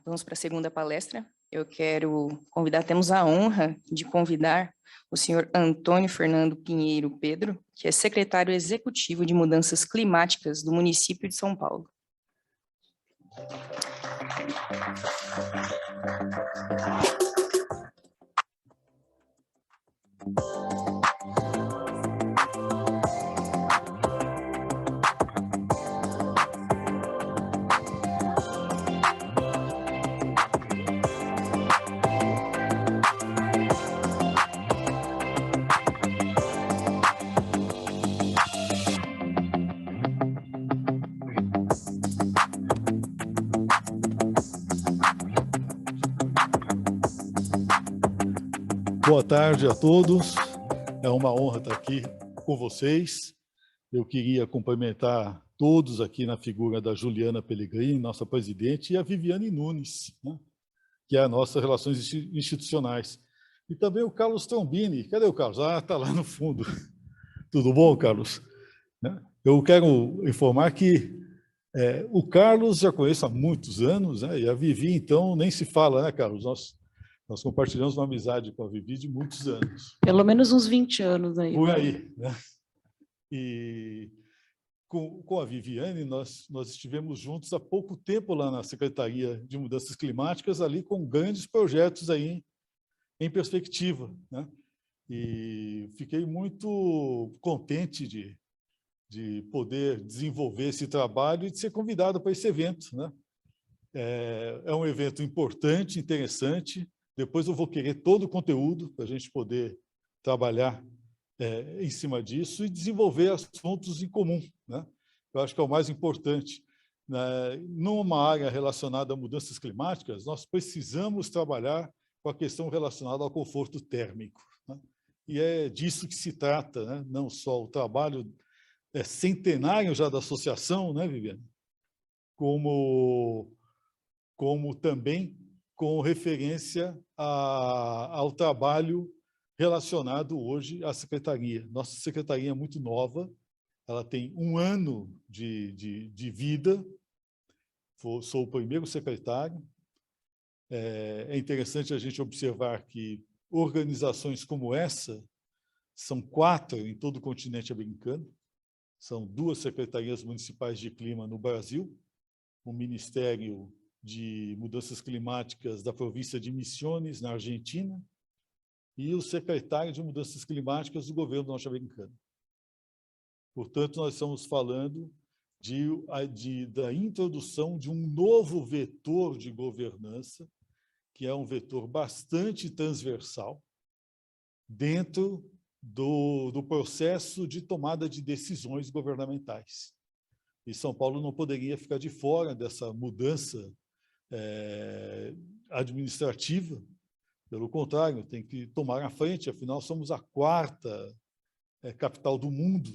Vamos para a segunda palestra. Eu quero convidar, temos a honra de convidar o senhor Antônio Fernando Pinheiro Pedro, que é secretário executivo de Mudanças Climáticas do município de São Paulo. Boa tarde a todos, é uma honra estar aqui com vocês. Eu queria cumprimentar todos aqui na figura da Juliana Pellegrini, nossa presidente, e a Viviane Nunes, né, que é a nossa Relações Institucionais. E também o Carlos Trombini. Cadê o Carlos? Ah, está lá no fundo. Tudo bom, Carlos? Eu quero informar que o Carlos já conheço há muitos anos, né, e a Vivi, então, nem se fala, né, Carlos? Nós compartilhamos uma amizade com a Vivi de muitos anos. Pelo menos uns 20 anos aí. Por aí, né? E com a Viviane, nós estivemos juntos há pouco tempo lá na Secretaria de Mudanças Climáticas, ali com grandes projetos aí em perspectiva, né? E fiquei muito contente de poder desenvolver esse trabalho e de ser convidado para esse evento, né? É um evento importante, interessante. Depois eu vou querer todo o conteúdo para a gente poder trabalhar em cima disso e desenvolver assuntos em comum, né? Eu acho que é o mais importante. Numa área relacionada a mudanças climáticas, nós precisamos trabalhar com a questão relacionada ao conforto térmico, né? E é disso que se trata, né? Não só o trabalho centenário já da associação, né, Viviane? Como também com referência ao trabalho relacionado hoje à secretaria. Nossa secretaria é muito nova, ela tem 1 ano de vida, sou o primeiro secretário. É interessante a gente observar que organizações como essa são 4 em todo o continente americano, são 2 secretarias municipais de clima no Brasil, o Ministério de Mudanças Climáticas da província de Misiones, na Argentina, e o secretário de Mudanças Climáticas do governo norte-americano. Portanto, nós estamos falando da introdução de um novo vetor de governança, que é um vetor bastante transversal, dentro do processo de tomada de decisões governamentais. E São Paulo não poderia ficar de fora dessa mudança administrativa. Pelo contrário, tem que tomar a frente, afinal, somos a 4ª capital do mundo,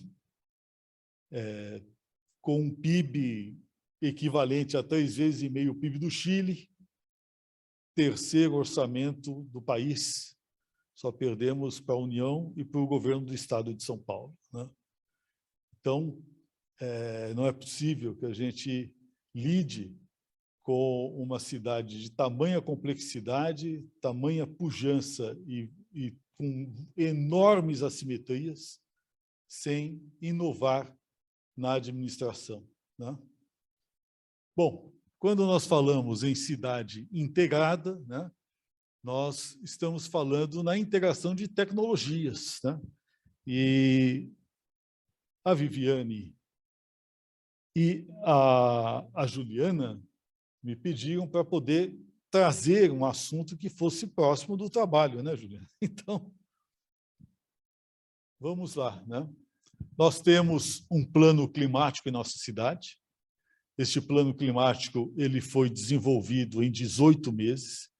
com um PIB equivalente a 3,5 vezes o PIB do Chile, 3º orçamento do país. Só perdemos para a União e para o governo do estado de São Paulo, né? Então, não é possível que a gente lide com uma cidade de tamanha complexidade, tamanha pujança e com enormes assimetrias, sem inovar na administração, né? Bom, quando nós falamos em cidade integrada, né, nós estamos falando na integração de tecnologias, né? E a Viviane e a Juliana me pediram para poder trazer um assunto que fosse próximo do trabalho, né, Juliana? Então, vamos lá, né? Nós temos um plano climático em nossa cidade. Este plano climático ele foi desenvolvido em 18 meses.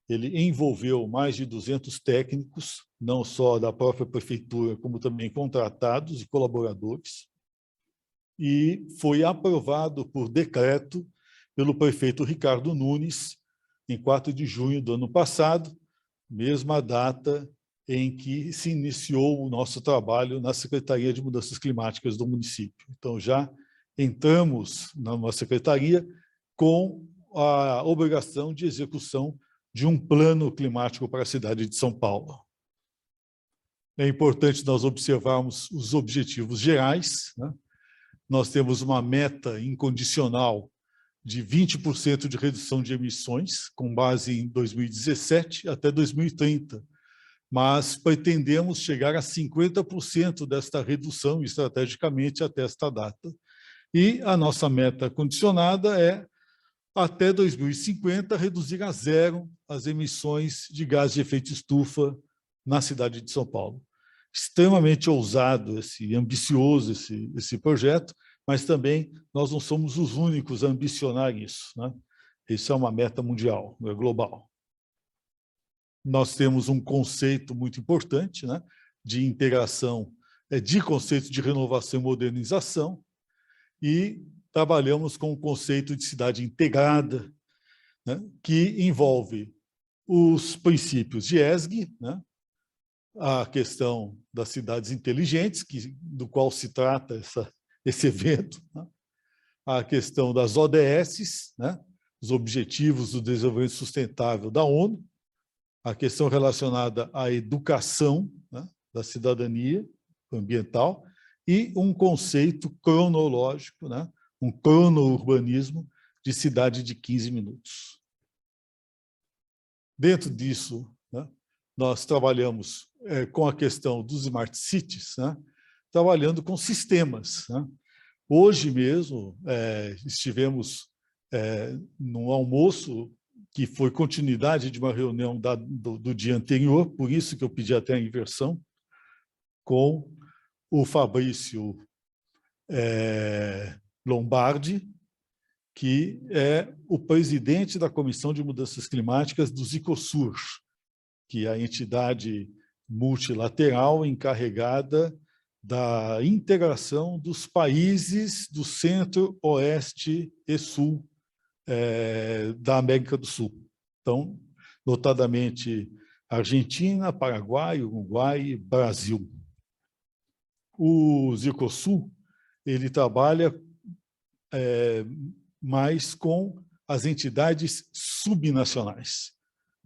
Ele envolveu mais de 200 técnicos, não só da própria prefeitura, como também contratados e colaboradores. E foi aprovado por decreto pelo prefeito Ricardo Nunes, em 4 de junho do ano passado, mesma data em que se iniciou o nosso trabalho na Secretaria de Mudanças Climáticas do município. Então, já entramos na nossa secretaria com a obrigação de execução de um plano climático para a cidade de São Paulo. É importante nós observarmos os objetivos gerais, né? Nós temos uma meta incondicional de 20% de redução de emissões, com base em 2017 até 2030, mas pretendemos chegar a 50% desta redução estrategicamente até esta data. E a nossa meta condicionada é, até 2050, reduzir a zero as emissões de gás de efeito estufa na cidade de São Paulo. Extremamente ousado, ambicioso esse projeto, mas também nós não somos os únicos a ambicionar isso, né? Isso é uma meta mundial, é global. Nós temos um conceito muito importante, né, de integração, de conceito de renovação e modernização, e trabalhamos com o conceito de cidade integrada, né, que envolve os princípios de ESG, né, a questão das cidades inteligentes, do qual se trata esse evento, né, a questão das ODS, né, os Objetivos do Desenvolvimento Sustentável da ONU, a questão relacionada à educação, né, da cidadania ambiental, e um conceito cronológico, né, um cronourbanismo de cidade de 15 minutos. Dentro disso, né, nós trabalhamos com a questão dos smart cities, né, trabalhando com sistemas, né. Hoje mesmo estivemos num almoço que foi continuidade de uma reunião do dia anterior, por isso que eu pedi até a inversão, com o Fabrício Lombardi, que é o presidente da Comissão de Mudanças Climáticas do Zicosur, que é a entidade multilateral encarregada da integração dos países do centro, oeste e sul da América do Sul. Então, notadamente, Argentina, Paraguai, Uruguai e Brasil. O Zicosur, ele trabalha mais com as entidades subnacionais.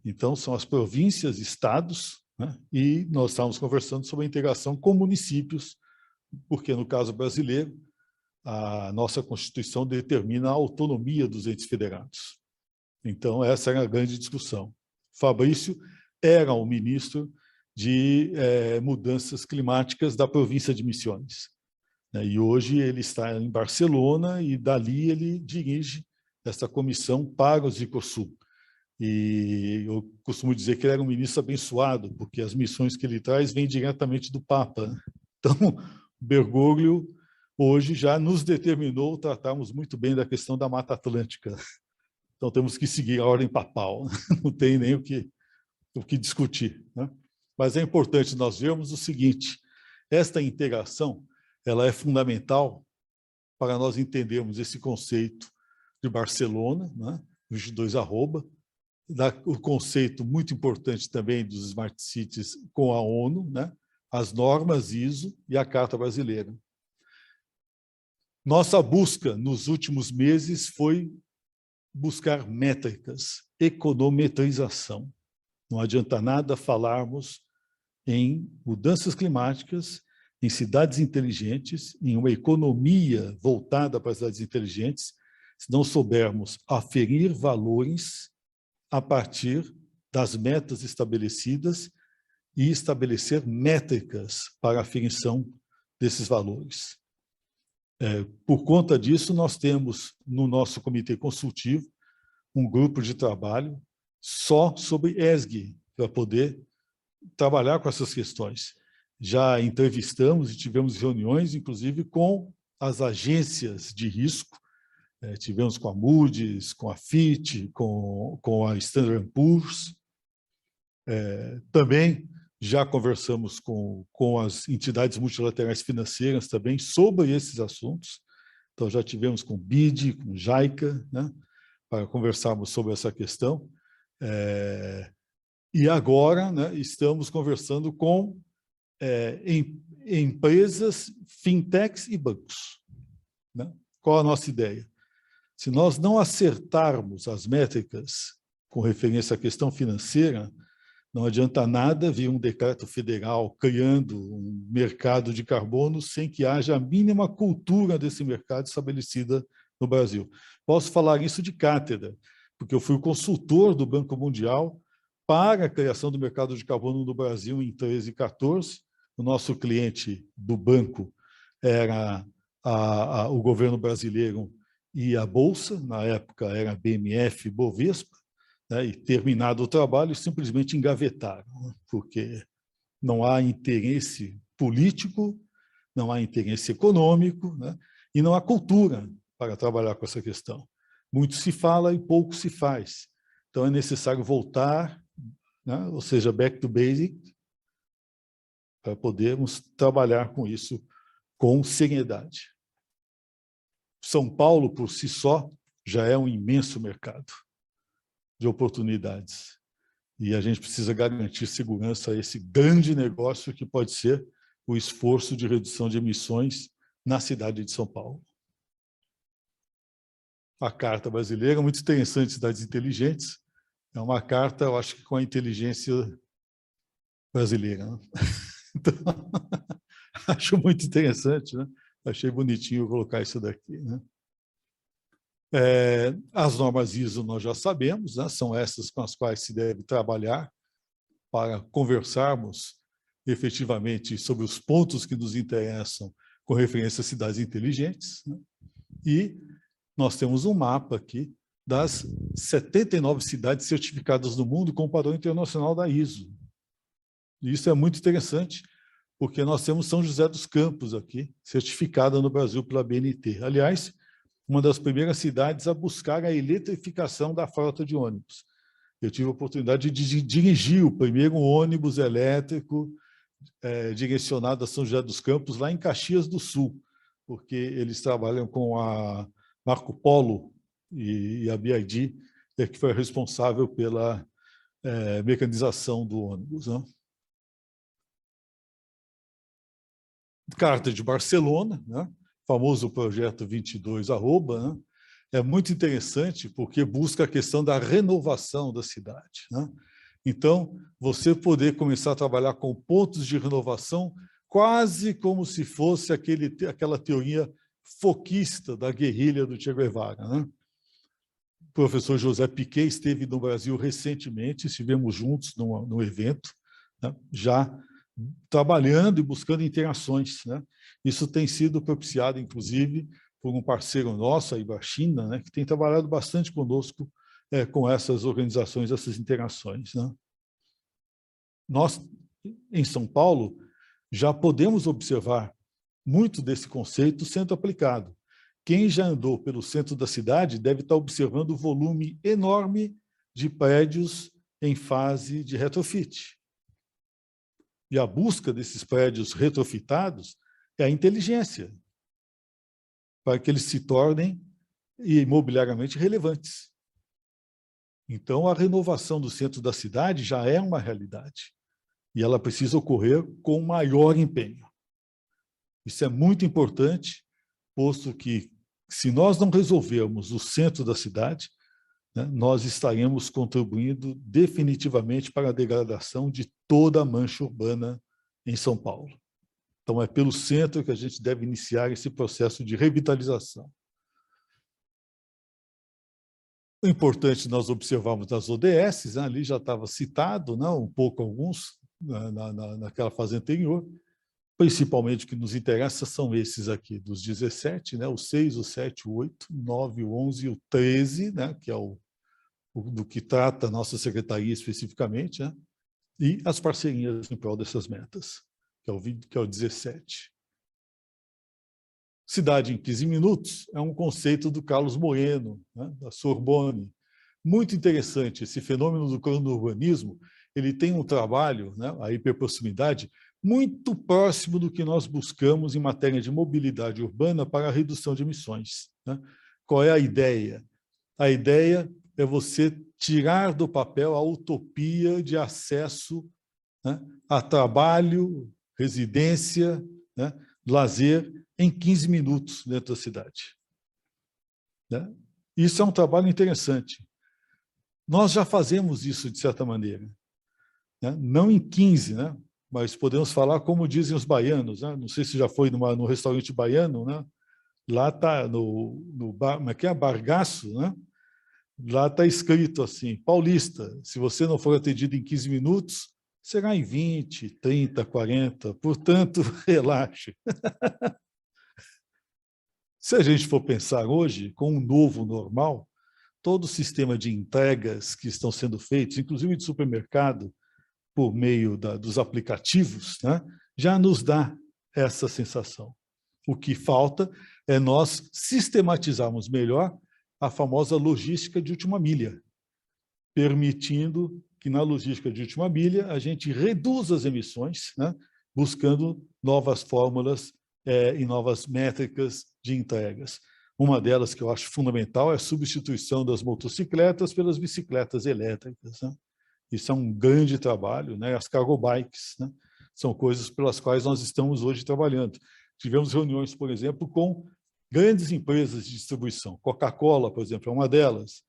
Então, são as províncias, estados, né? E nós estávamos conversando sobre a integração com municípios, porque, no caso brasileiro, a nossa Constituição determina a autonomia dos entes federados. Então, essa era a grande discussão. Fabrício era o ministro de mudanças climáticas da província de Misiones, né? E hoje ele está em Barcelona e dali ele dirige essa comissão para o Zicosur. E eu costumo dizer que ele era um ministro abençoado, porque as missões que ele traz vêm diretamente do Papa, né? Então, Bergoglio hoje já nos determinou tratarmos muito bem da questão da Mata Atlântica. Então, temos que seguir a ordem papal, não tem nem o que discutir, né? Mas é importante nós vermos o seguinte: esta integração ela é fundamental para nós entendermos esse conceito de Barcelona, né, 22@, o conceito muito importante também dos Smart Cities com a ONU, né, as normas ISO e a Carta Brasileira. Nossa busca nos últimos meses foi buscar métricas, econometrização. Não adianta nada falarmos em mudanças climáticas, em cidades inteligentes, em uma economia voltada para as cidades inteligentes, se não soubermos aferir valores a partir das metas estabelecidas e estabelecer métricas para a aferição desses valores. Por conta disso, nós temos no nosso comitê consultivo um grupo de trabalho só sobre ESG, para poder trabalhar com essas questões. Já entrevistamos e tivemos reuniões, inclusive, com as agências de risco, tivemos com a Moody's, com a Fitch, com a Standard & Poor's. Também já conversamos com as entidades multilaterais financeiras também sobre esses assuntos. Então, já tivemos com o BID, com o JICA, né, para conversarmos sobre essa questão. E agora, né, estamos conversando com empresas, fintechs e bancos, né? Qual a nossa ideia? Se nós não acertarmos as métricas com referência à questão financeira, não adianta nada vir um decreto federal criando um mercado de carbono sem que haja a mínima cultura desse mercado estabelecida no Brasil. Posso falar isso de cátedra, porque eu fui o consultor do Banco Mundial para a criação do mercado de carbono no Brasil em 13 e 14. O nosso cliente do banco era o governo brasileiro e a Bolsa, na época era a BMF Bovespa, né, e terminado o trabalho, simplesmente engavetaram, né, porque não há interesse político, não há interesse econômico, né, e não há cultura para trabalhar com essa questão. Muito se fala e pouco se faz. Então, é necessário voltar, né, ou seja, back to basic, para podermos trabalhar com isso com seriedade. São Paulo, por si só, já é um imenso mercado de oportunidades. E a gente precisa garantir segurança a esse grande negócio que pode ser o esforço de redução de emissões na cidade de São Paulo. A Carta Brasileira, muito interessante, Cidades Inteligentes, é uma carta, eu acho que com a inteligência brasileira, né? Então, acho muito interessante, né? Achei bonitinho colocar isso daqui, né? As normas ISO nós já sabemos, né? São essas com as quais se deve trabalhar para conversarmos efetivamente sobre os pontos que nos interessam com referência às cidades inteligentes, né? E nós temos um mapa aqui das 79 cidades certificadas no mundo com o padrão internacional da ISO. E isso é muito interessante, porque nós temos São José dos Campos aqui, certificada no Brasil pela BNT. Aliás, uma das primeiras cidades a buscar a eletrificação da frota de ônibus. Eu tive a oportunidade de dirigir o primeiro ônibus elétrico direcionado a São José dos Campos, lá em Caxias do Sul, porque eles trabalham com a Marco Polo e a BID, que foi responsável pela mecanização do ônibus, né? Carta de Barcelona, né? Famoso projeto 22 @, né? É muito interessante porque busca a questão da renovação da cidade, né? Então, você poder começar a trabalhar com pontos de renovação quase como se fosse aquela teoria foquista da guerrilha do Che Guevara, né? O professor José Piquet esteve no Brasil recentemente, estivemos juntos no evento, né? Já trabalhando e buscando interações, né? Isso tem sido propiciado, inclusive, por um parceiro nosso, a Ibrachina, né? Que tem trabalhado bastante conosco com essas organizações, essas interações, né? Nós, em São Paulo, já podemos observar muito desse conceito sendo aplicado. Quem já andou pelo centro da cidade deve estar observando o volume enorme de prédios em fase de retrofit. E a busca desses prédios retrofitados é a inteligência, para que eles se tornem imobiliariamente relevantes. Então, a renovação do centro da cidade já é uma realidade, e ela precisa ocorrer com maior empenho. Isso é muito importante, posto que, se nós não resolvermos o centro da cidade, né, nós estaremos contribuindo definitivamente para a degradação de toda a mancha urbana em São Paulo. Então, é pelo centro que a gente deve iniciar esse processo de revitalização. O importante nós observarmos nas ODS, né, ali já estava citado, né, um pouco alguns, naquela fase anterior, principalmente o que nos interessa são esses aqui, dos 17, né, o 6, o 7, o 8, o 9, o 11 e o 13, né, que é do que trata a nossa secretaria especificamente, né, e as parcerias em prol dessas metas, que é o 17. Cidade em 15 minutos é um conceito do Carlos Moreno, né, da Sorbonne. Muito interessante, esse fenômeno do cronourbanismo, ele tem um trabalho, né, a hiperproximidade, muito próximo do que nós buscamos em matéria de mobilidade urbana para a redução de emissões, né? Qual é a ideia? A ideia é você tirar do papel a utopia de acesso, né, a trabalho, residência, né, lazer, em 15 minutos dentro da cidade, né? Isso é um trabalho interessante. Nós já fazemos isso, de certa maneira, né? Não em 15, né? Mas podemos falar como dizem os baianos, né? Não sei se já foi no restaurante baiano, né? Lá está, no bar, como é que é? Bargaço, né? Lá está escrito assim, paulista, se você não for atendido em 15 minutos, será em 20, 30, 40, portanto, relaxe. Se a gente for pensar hoje, com um novo normal, todo o sistema de entregas que estão sendo feitos, inclusive de supermercado, por meio dos aplicativos, né, já nos dá essa sensação. O que falta é nós sistematizarmos melhor a famosa logística de última milha, permitindo que na logística de última milha a gente reduza as emissões, né, buscando novas fórmulas e novas métricas de entregas. Uma delas que eu acho fundamental é a substituição das motocicletas pelas bicicletas elétricas, né? Isso é um grande trabalho, né? As cargo bikes, né? São coisas pelas quais nós estamos hoje trabalhando. Tivemos reuniões, por exemplo, com grandes empresas de distribuição. Coca-Cola, por exemplo, é uma delas.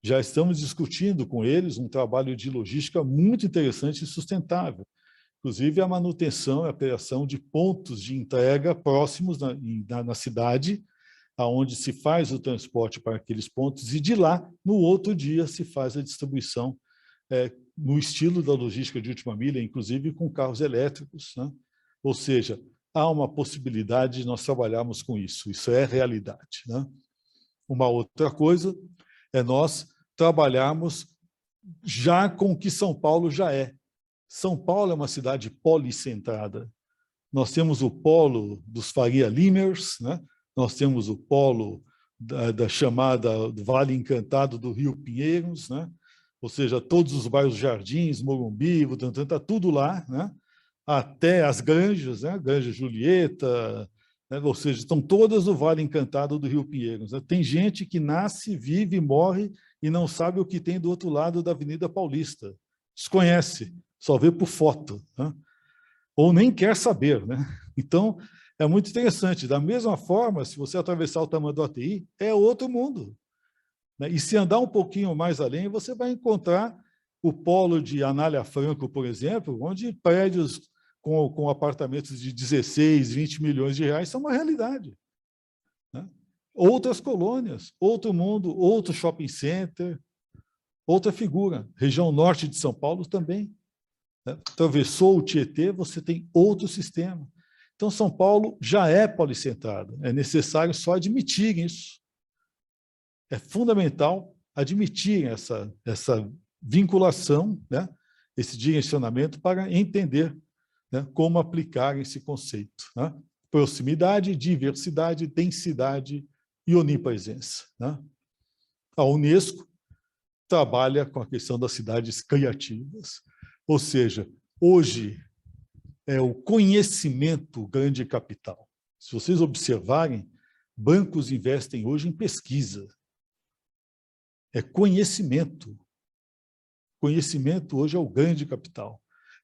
Já estamos discutindo com eles um trabalho de logística muito interessante e sustentável. Inclusive a manutenção e a criação de pontos de entrega próximos na cidade, aonde se faz o transporte para aqueles pontos, e de lá, no outro dia, se faz a distribuição no estilo da logística de última milha, inclusive com carros elétricos, né? Ou seja, há uma possibilidade de nós trabalharmos com isso. Isso é realidade, né? Uma outra coisa é nós trabalharmos já com o que São Paulo já é. São Paulo é uma cidade policentrada. Nós temos o polo dos Faria Limers, né? Nós temos o polo da chamada Vale Encantado do Rio Pinheiros, né? Ou seja, todos os bairros Jardins, Morumbi, Butantã, está tudo lá, né? Até as granjas, né? Granja Julieta, né? Ou seja, estão todas no Vale Encantado do Rio Pinheiros, né? Tem gente que nasce, vive, morre e não sabe o que tem do outro lado da Avenida Paulista. Desconhece, só vê por foto, né? Ou nem quer saber, né? Então, é muito interessante. Da mesma forma, se você atravessar o Tamanduateí, é outro mundo, né? E se andar um pouquinho mais além, você vai encontrar o polo de Anália Franco, por exemplo, onde prédios com apartamentos de 16, 20 milhões de reais são uma realidade, né? Outras colônias, outro mundo, outro shopping center, outra figura. Região norte de São Paulo também, né? Atravessou o Tietê, você tem outro sistema. Então, São Paulo já é policentrado. É necessário só admitir isso. É fundamental admitir essa vinculação, né? Esse direcionamento para entender, né, como aplicar esse conceito, né? Proximidade, diversidade, densidade e onipresença, né? A Unesco trabalha com a questão das cidades criativas, ou seja, hoje é o conhecimento grande capital. Se vocês observarem, bancos investem hoje em pesquisa. É conhecimento. Conhecimento hoje é o grande capital.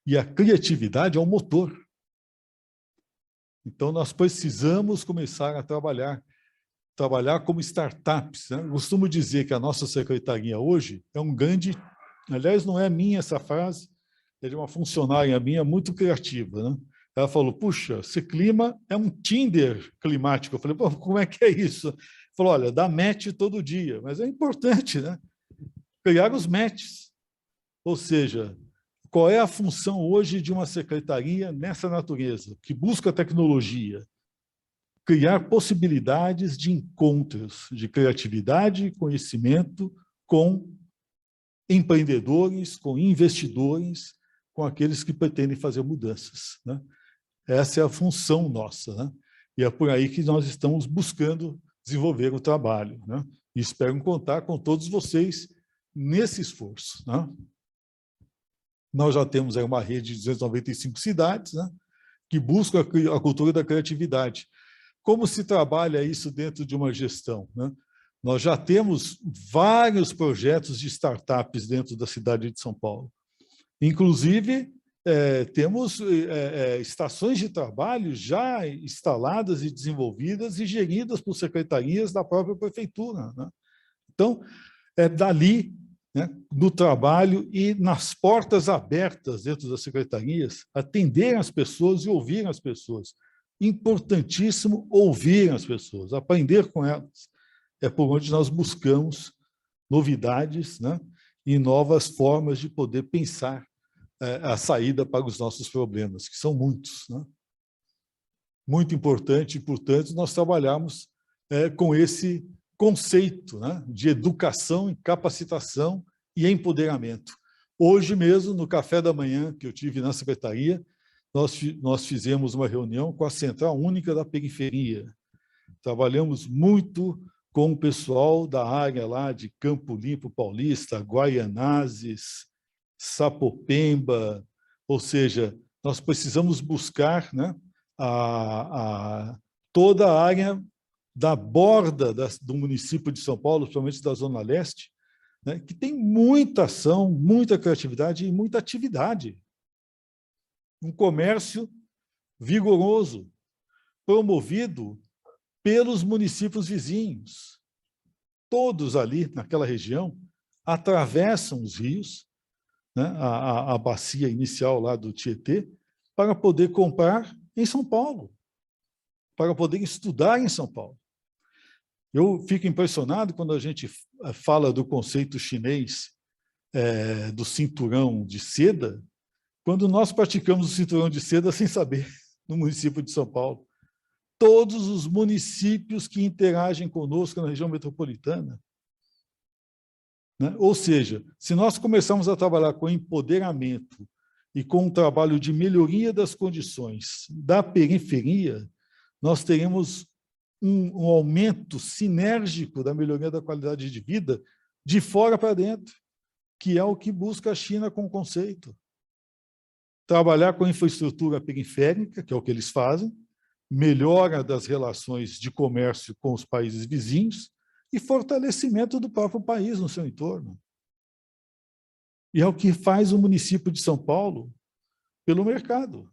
E a criatividade é o motor. Então, nós precisamos começar a trabalhar como startups, né? Eu costumo dizer que a nossa secretaria hoje é um grande... Aliás, não é minha essa frase, é de uma funcionária minha muito criativa, né? Ela falou, puxa, esse clima é um Tinder climático. Eu falei, pô, como é que é isso? Ela falou, olha, dá match todo dia, mas é importante, né? Criar os matches. Ou seja, qual é a função hoje de uma secretaria nessa natureza, que busca tecnologia? Criar possibilidades de encontros de criatividade e conhecimento com empreendedores, com investidores, com aqueles que pretendem fazer mudanças, né? Essa é a função nossa, né? E é por aí que nós estamos buscando desenvolver o trabalho, né? E espero contar com todos vocês nesse esforço, né? Nós já temos aí uma rede de 295 cidades, né, que busca a cultura da criatividade. Como se trabalha isso dentro de uma gestão, né? Nós já temos vários projetos de startups dentro da cidade de São Paulo. Inclusive, temos estações de trabalho já instaladas e desenvolvidas e geridas por secretarias da própria prefeitura, né? Então, é dali, né, no trabalho e nas portas abertas dentro das secretarias, atender as pessoas e ouvir as pessoas. Importantíssimo ouvir as pessoas, aprender com elas. É por onde nós buscamos novidades, né, e novas formas de poder pensar a saída para os nossos problemas, que são muitos, né? Muito importante, portanto, nós trabalhamos com esse conceito, né, de educação, capacitação e empoderamento. Hoje mesmo, no café da manhã que eu tive na secretaria, nós fizemos uma reunião com a Central Única da Periferia. Trabalhamos muito com o pessoal da área lá de Campo Limpo Paulista, Guaianazes, Sapopemba, ou seja, nós precisamos buscar, né, toda a área da borda do município de São Paulo, principalmente da Zona Leste, né, que tem muita ação, muita criatividade e muita atividade. Um comércio vigoroso, promovido pelos municípios vizinhos. Todos ali, naquela região, atravessam os rios, né, a bacia inicial lá do Tietê, para poder comprar em São Paulo, para poder estudar em São Paulo. Eu fico impressionado quando a gente fala do conceito chinês do cinturão de seda, quando nós praticamos o cinturão de seda sem saber, no município de São Paulo. Todos os municípios que interagem conosco na região metropolitana. Né? Ou seja, se nós começarmos a trabalhar com empoderamento e com um trabalho de melhoria das condições da periferia, nós teremos um aumento sinérgico da melhoria da qualidade de vida de fora para dentro, que é o que busca a China com o conceito. Trabalhar com infraestrutura periférica, que é o que eles fazem, melhora das relações de comércio com os países vizinhos e fortalecimento do próprio país no seu entorno. E é o que faz o município de São Paulo pelo mercado,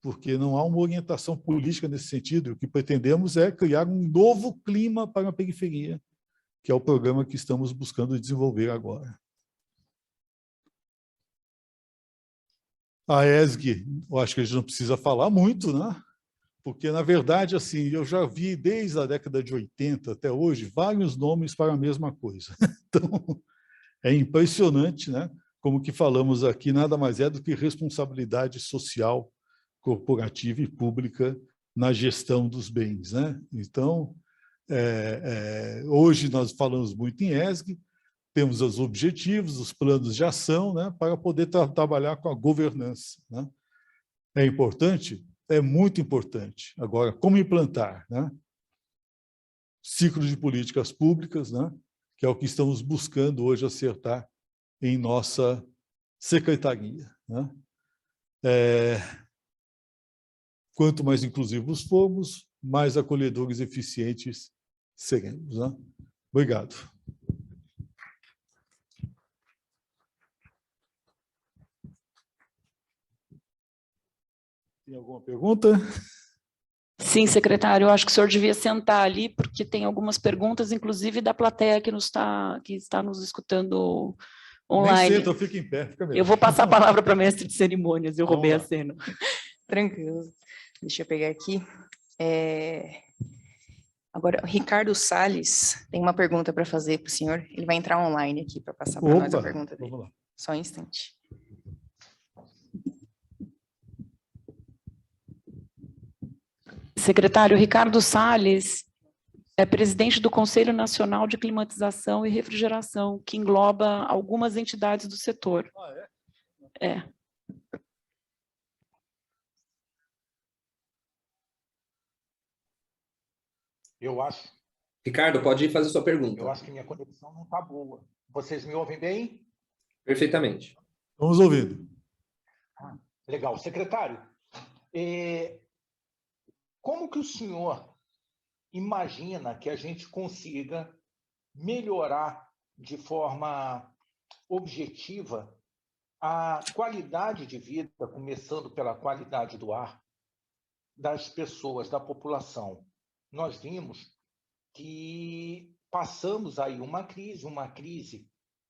porque não há uma orientação política nesse sentido. O que pretendemos é criar um novo clima para a periferia, que é o programa que estamos buscando desenvolver agora. A ESG, eu acho que a gente não precisa falar muito, né? Porque, na verdade, assim, eu já vi desde a década de 80 até hoje vários nomes para a mesma coisa. Então, é impressionante, né? Como que falamos aqui, nada mais é do que responsabilidade social, corporativa e pública na gestão dos bens, né? Então, hoje nós falamos muito em ESG, temos os objetivos, os planos de ação, né, para poder trabalhar com a governança, né? É importante? É muito importante. Agora, como implantar, né? Ciclo de políticas públicas, né? Que é o que estamos buscando hoje acertar em nossa secretaria, né? Quanto mais inclusivos formos, mais acolhedores e eficientes seremos, né? Obrigado. Tem alguma pergunta? Sim, secretário, eu acho que o senhor devia sentar ali, porque tem algumas perguntas, inclusive da plateia que está nos escutando online. Nem senta, eu fico em pé, fica melhor. Eu vou passar a palavra para a mestre de cerimônias, eu roubei a cena. Tranquilo. Deixa eu pegar aqui. Agora, o Ricardo Salles tem uma pergunta para fazer para o senhor. Ele vai entrar online aqui para passar para nós a pergunta dele. Vamos lá. Só um instante. Secretário, Ricardo Salles é presidente do Conselho Nacional de Climatização e Refrigeração, que engloba algumas entidades do setor. Ah, é? É. Eu acho. Ricardo, pode fazer sua pergunta. Eu acho que minha conexão não está boa. Vocês me ouvem bem? Perfeitamente. Vamos ouvindo. Legal. Secretário, como que o senhor imagina que a gente consiga melhorar de forma objetiva a qualidade de vida, começando pela qualidade do ar, das pessoas, da população? Nós vimos que passamos aí uma crise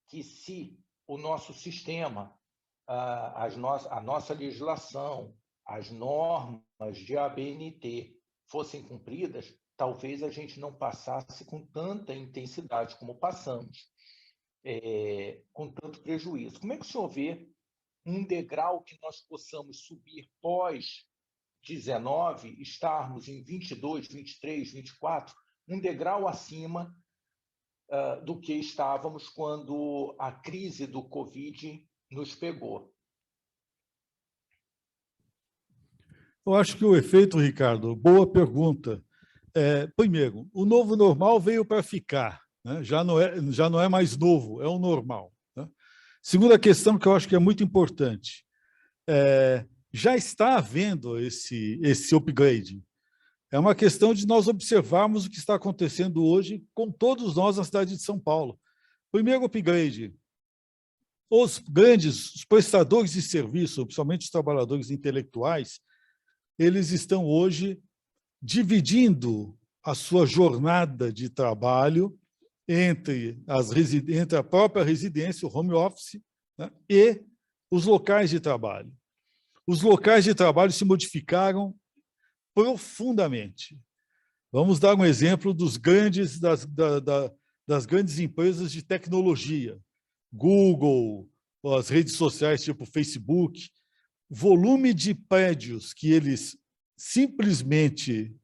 que, se o nosso sistema, a nossa legislação, as normas de ABNT fossem cumpridas, talvez a gente não passasse com tanta intensidade como passamos, com tanto prejuízo. Como é que o senhor vê um degrau que nós possamos subir pós-19, estarmos em 22, 23, 24, um degrau acima do que estávamos quando a crise do Covid nos pegou? Eu acho que o efeito, Ricardo, boa pergunta. Primeiro, o novo normal veio para ficar, né? Já não é mais novo, é o normal, né? Segunda questão que eu acho que é muito importante, já está havendo esse upgrade. É uma questão de nós observarmos o que está acontecendo hoje com todos nós na cidade de São Paulo. Primeiro upgrade, os prestadores de serviço, principalmente os trabalhadores intelectuais, eles estão hoje dividindo a sua jornada de trabalho entre a própria residência, o home office, né, e os locais de trabalho. Os locais de trabalho se modificaram profundamente. Vamos dar um exemplo das grandes empresas de tecnologia, Google, as redes sociais tipo Facebook, volume de prédios que eles simplesmente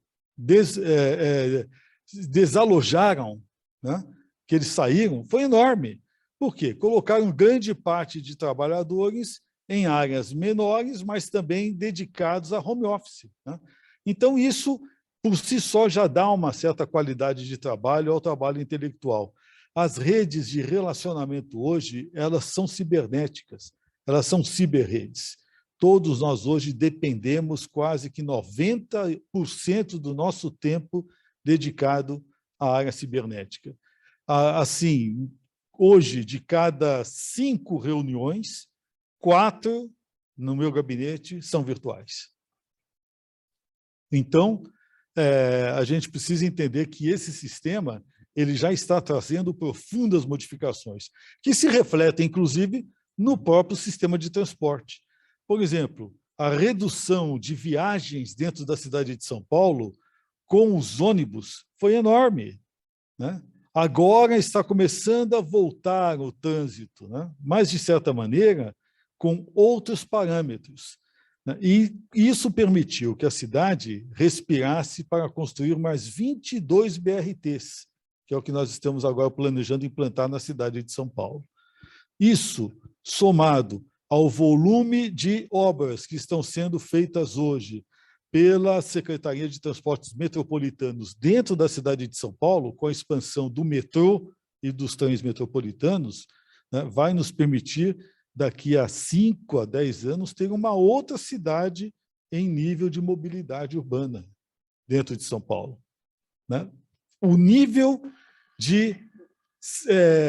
desalojaram, né, que eles saíram, foi enorme. Por quê? Colocaram grande parte de trabalhadores em áreas menores, mas também dedicados a home office, né? Então, isso, por si só, já dá uma certa qualidade de trabalho ao trabalho intelectual. As redes de relacionamento hoje, elas são cibernéticas, elas são ciberredes. Todos nós hoje dependemos quase que 90% do nosso tempo dedicado à área cibernética. Assim, hoje, de cada 5 reuniões, 4 no meu gabinete são virtuais. Então, a gente precisa entender que esse sistema ele já está trazendo profundas modificações, que se refletem, inclusive, no próprio sistema de transporte. Por exemplo, a redução de viagens dentro da cidade de São Paulo com os ônibus foi enorme, né? Agora está começando a voltar o trânsito, né? Mas, de certa maneira, com outros parâmetros. E isso permitiu que a cidade respirasse para construir mais 22 BRTs, que é o que nós estamos agora planejando implantar na cidade de São Paulo. Isso, somado ao volume de obras que estão sendo feitas hoje pela Secretaria de Transportes Metropolitanos dentro da cidade de São Paulo, com a expansão do metrô e dos trens metropolitanos, né, vai nos permitir, daqui a 5 a 10 anos, ter uma outra cidade em nível de mobilidade urbana dentro de São Paulo, né? O nível de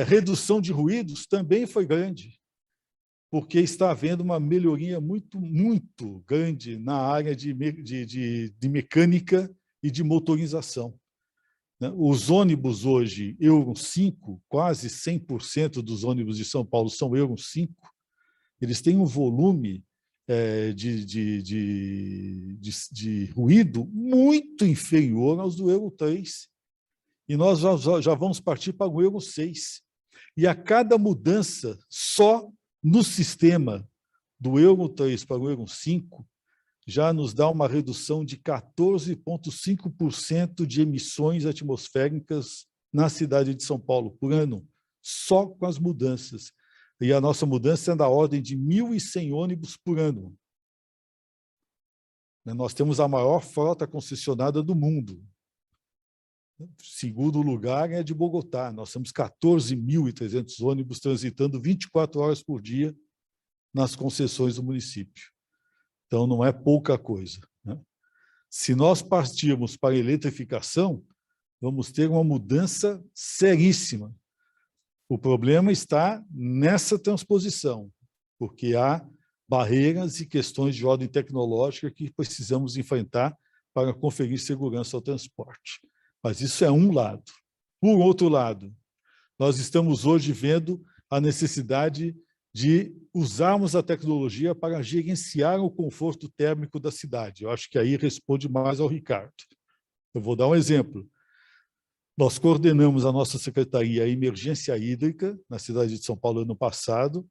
redução de ruídos também foi grande, porque está havendo uma melhoria muito, muito grande na área de mecânica e de motorização. Os ônibus hoje, Euro 5, quase 100% dos ônibus de São Paulo são Euro 5, eles têm um volume de ruído muito inferior aos do Euro 3. E nós já vamos partir para o Euro 6. E a cada mudança, só no sistema do Euro 3 para o Euro 5, já nos dá uma redução de 14,5% de emissões atmosféricas na cidade de São Paulo por ano, só com as mudanças. E a nossa mudança é da ordem de 1.100 ônibus por ano. Nós temos a maior frota concessionada do mundo. Segundo lugar é de Bogotá. Nós temos 14.300 ônibus transitando 24 horas por dia nas concessões do município. Então, não é pouca coisa, né? Se nós partirmos para a eletrificação, vamos ter uma mudança seríssima. O problema está nessa transposição, porque há barreiras e questões de ordem tecnológica que precisamos enfrentar para conferir segurança ao transporte. Mas isso é um lado. Por outro lado, nós estamos hoje vendo a necessidade de usarmos a tecnologia para gerenciar o conforto térmico da cidade. Eu acho que aí responde mais ao Ricardo. Eu vou dar um exemplo. Nós coordenamos a nossa Secretaria Emergência Hídrica na cidade de São Paulo ano passado,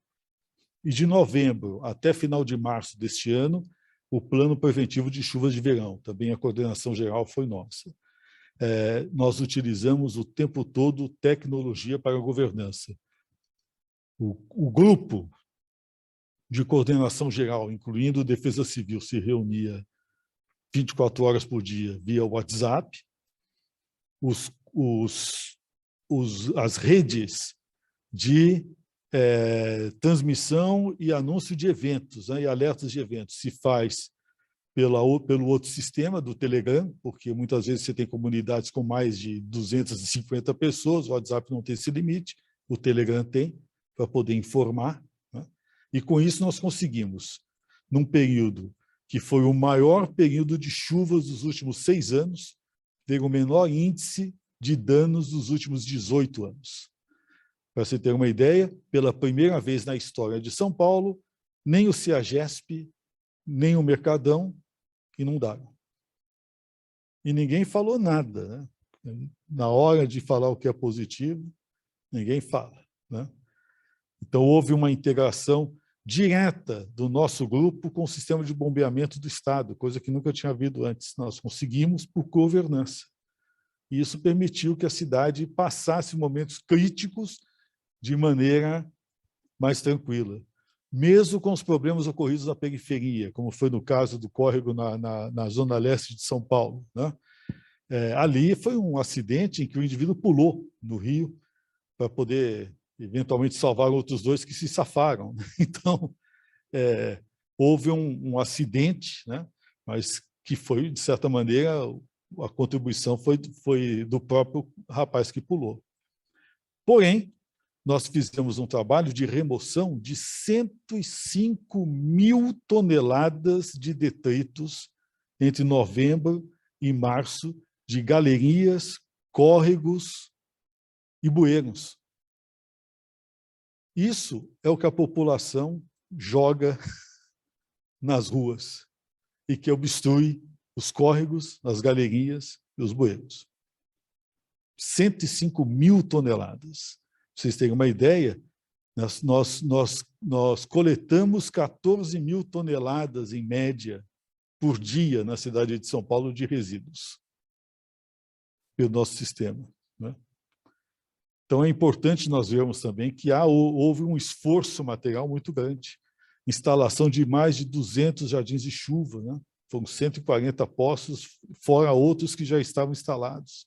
e de novembro até final de março deste ano, o Plano Preventivo de Chuvas de Verão. Também a coordenação geral foi nossa. Nós utilizamos o tempo todo tecnologia para a governança. O grupo de coordenação geral, incluindo Defesa Civil, se reunia 24 horas por dia via WhatsApp. As redes de transmissão e anúncio de eventos, né, e alertas de eventos se faz pelo outro sistema do Telegram, porque muitas vezes você tem comunidades com mais de 250 pessoas, o WhatsApp não tem esse limite, o Telegram tem, para poder informar, né? E com isso nós conseguimos, num período que foi o maior período de chuvas dos últimos 6 anos, ter o menor índice de danos dos últimos 18 anos. Para você ter uma ideia, pela primeira vez na história de São Paulo, nem o CEAGESP, nem o Mercadão inundaram. E ninguém falou nada, né? Na hora de falar o que é positivo, ninguém fala, né? Então, houve uma integração direta do nosso grupo com o sistema de bombeamento do Estado, coisa que nunca tinha havido antes. Nós conseguimos por governança. E isso permitiu que a cidade passasse momentos críticos de maneira mais tranquila, mesmo com os problemas ocorridos na periferia, como foi no caso do córrego na zona leste de São Paulo, né? Ali foi um acidente em que o indivíduo pulou no rio para poder, eventualmente, salvar outros 2 que se safaram. Então, houve um acidente, né? Mas que foi, de certa maneira, a contribuição foi do próprio rapaz que pulou. Porém, nós fizemos um trabalho de remoção de 105 mil toneladas de detritos entre novembro e março, de galerias, córregos e bueiros. Isso é o que a população joga nas ruas e que obstrui os córregos, as galerias e os bueiros. 105 mil toneladas. Para vocês terem uma ideia, nós coletamos 14 mil toneladas, em média, por dia na cidade de São Paulo de resíduos, pelo nosso sistema, né? Então, é importante nós vermos também que houve um esforço material muito grande. Instalação de mais de 200 jardins de chuva, né? Foram 140 postos, fora outros que já estavam instalados.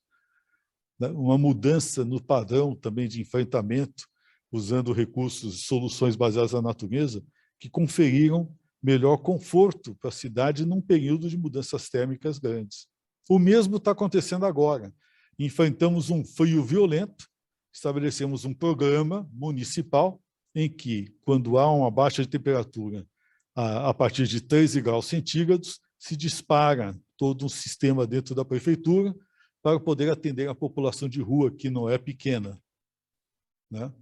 Uma mudança no padrão também de enfrentamento, usando recursos, soluções baseadas na natureza, que conferiram melhor conforto para a cidade num período de mudanças térmicas grandes. O mesmo está acontecendo agora. Enfrentamos um frio violento, estabelecemos um programa municipal em que, quando há uma baixa de temperatura a partir de 13 graus centígrados, se dispara todo um sistema dentro da prefeitura para poder atender a população de rua, que não é pequena, né?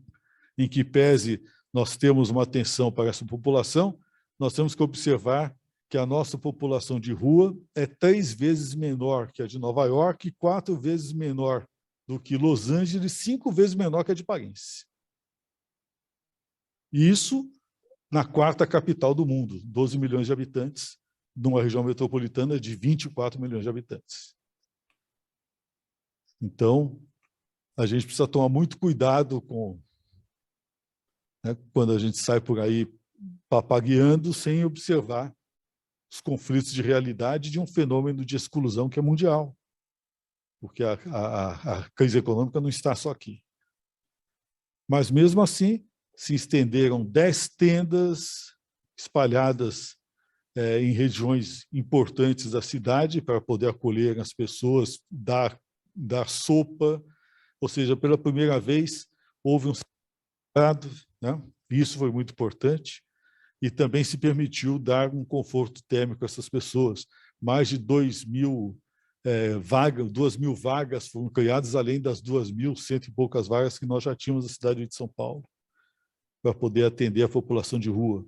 Em que pese nós temos uma atenção para essa população, nós temos que observar que a nossa população de rua é 3 vezes menor que a de Nova York, 4 vezes menor do que Los Angeles, 5 vezes menor que a de Paris. Isso na 4ª capital do mundo, 12 milhões de habitantes, numa região metropolitana de 24 milhões de habitantes. Então, a gente precisa tomar muito cuidado quando a gente sai por aí papagueando sem observar os conflitos de realidade de um fenômeno de exclusão que é mundial, porque a crise econômica não está só aqui. Mas, mesmo assim, se estenderam 10 tendas espalhadas em regiões importantes da cidade para poder acolher as pessoas, dar sopa, ou seja, pela primeira vez houve um separado, né? Isso foi muito importante, e também se permitiu dar um conforto térmico a essas pessoas. Mais de 2 mil 2.000 vagas foram criadas, além das 2.100 e poucas vagas que nós já tínhamos na cidade de São Paulo, para poder atender a população de rua.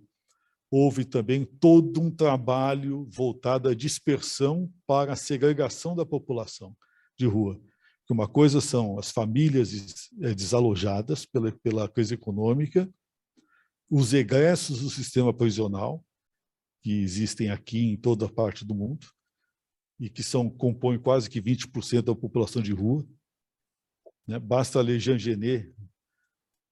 Houve também todo um trabalho voltado à dispersão para a segregação da população de rua. Uma coisa são as famílias desalojadas pela crise econômica, os egressos do sistema prisional, que existem aqui em toda parte do mundo, e que compõem quase que 20% da população de rua. Né? Basta ler Jean Genet,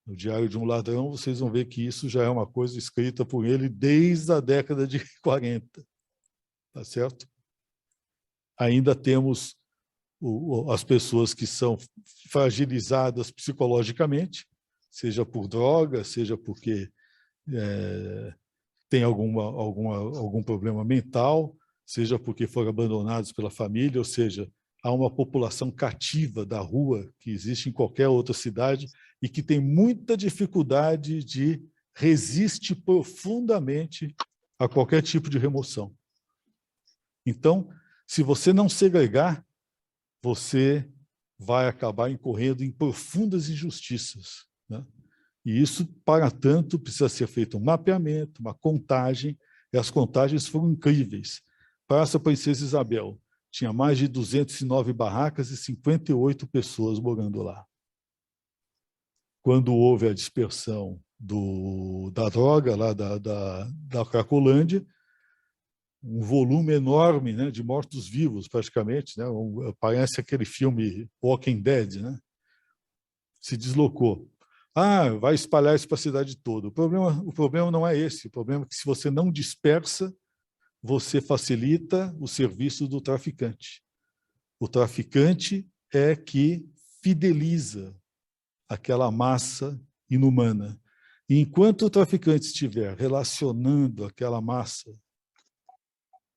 no Diário de um Ladrão, vocês vão ver que isso já é uma coisa escrita por ele desde a década de 40. Tá certo? Ainda temos as pessoas que são fragilizadas psicologicamente, seja por droga, seja porque tem algum problema mental, seja porque foram abandonados pela família, ou seja, há uma população cativa da rua que existe em qualquer outra cidade e que tem muita dificuldade de resistir profundamente a qualquer tipo de remoção. Então, se você não segregar, você vai acabar incorrendo em profundas injustiças, né? E isso, para tanto, precisa ser feito um mapeamento, uma contagem, e as contagens foram incríveis. Praça Princesa Isabel tinha mais de 209 barracas e 58 pessoas morando lá. Quando houve a dispersão da droga, lá da Cracolândia, um volume enorme, né, de mortos-vivos, praticamente, né, parece aquele filme Walking Dead, né, se deslocou. Vai espalhar isso para a cidade toda. O problema não é esse. O problema é que, se você não dispersa, você facilita o serviço do traficante. O traficante é que fideliza aquela massa inumana. E enquanto o traficante estiver relacionando aquela massa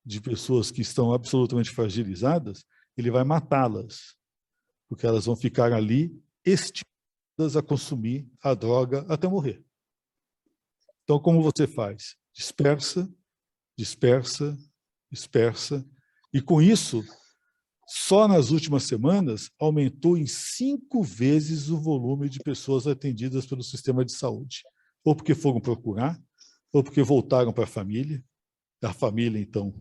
de pessoas que estão absolutamente fragilizadas, ele vai matá-las, porque elas vão ficar ali estimuladas a consumir a droga até morrer. Então, como você faz? Dispersa, dispersa, dispersa, e com isso, só nas últimas semanas, aumentou em 5 vezes o volume de pessoas atendidas pelo sistema de saúde, ou porque foram procurar, ou porque voltaram para a família, então,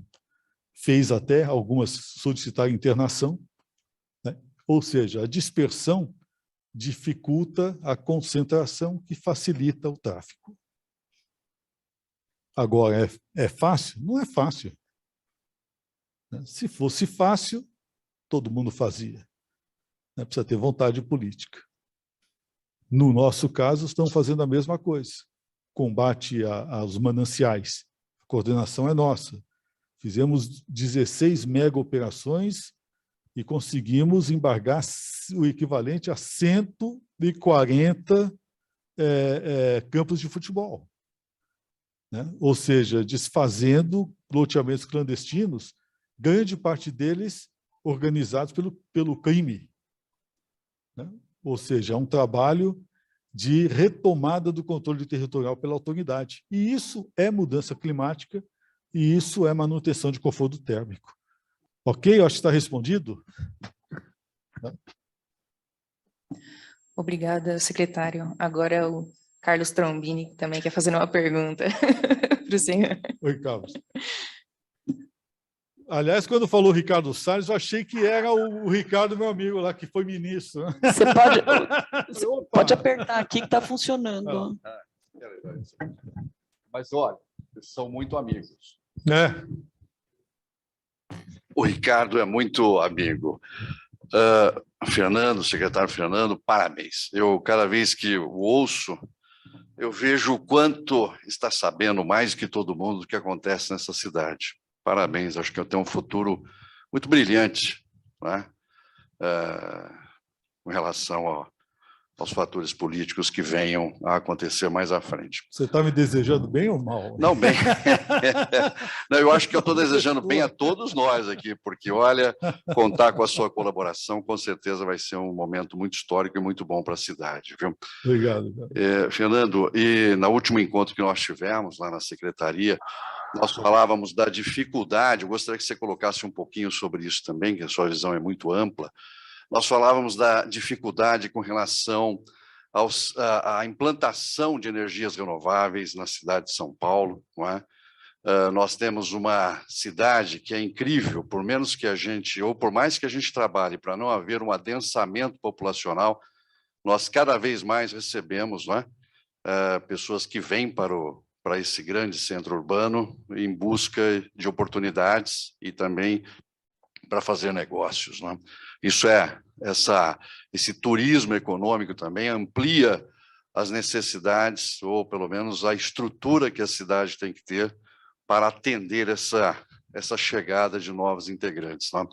fez até algumas solicitar internação, né? Ou seja, a dispersão dificulta a concentração, que facilita o tráfico. Agora, é fácil? Não é fácil. Se fosse fácil, todo mundo fazia. Precisa ter vontade política. No nosso caso, estão fazendo a mesma coisa. Combate aos mananciais. A coordenação é nossa. Fizemos 16 mega-operações e conseguimos embargar o equivalente a 140 campos de futebol. Né? Ou seja, desfazendo loteamentos clandestinos, grande parte deles organizados pelo crime. Né? Ou seja, é um trabalho de retomada do controle territorial pela autoridade. E isso é mudança climática, e isso é manutenção de conforto térmico. Ok? Eu acho que está respondido. Obrigada, secretário. Agora o Carlos Trombini, que também quer fazer uma pergunta para o senhor. Oi, Carlos. Aliás, quando falou Ricardo Salles, eu achei que era o Ricardo, meu amigo lá, que foi ministro. Você pode apertar aqui que está funcionando. Mas, olha, eles são muito amigos. O Ricardo é muito amigo. Fernando, secretário Fernando, parabéns. Cada vez que o ouço, eu vejo o quanto está sabendo mais que todo mundo do que acontece nessa cidade. Parabéns, acho que eu tenho um futuro muito brilhante, né? Com relação aos fatores políticos que venham a acontecer mais à frente. Você está me desejando bem ou mal? Não, bem. Não, eu acho que eu estou desejando bem a todos nós aqui, porque, olha, contar com a sua colaboração, com certeza vai ser um momento muito histórico e muito bom para a cidade. Viu? Obrigado. Fernando, e no último encontro que nós tivemos lá na secretaria, nós falávamos da dificuldade, eu gostaria que você colocasse um pouquinho sobre isso também, que a sua visão é muito ampla. Nós falávamos da dificuldade com relação à implantação de energias renováveis na cidade de São Paulo, não é? Nós temos uma cidade que é incrível, por menos que a gente, ou por mais que a gente trabalhe para não haver um adensamento populacional, nós cada vez mais recebemos, não é? Pessoas que vêm para esse grande centro urbano em busca de oportunidades e também para fazer negócios, não é? Esse turismo econômico também amplia as necessidades, ou pelo menos a estrutura que a cidade tem que ter para atender essa chegada de novos integrantes, não é?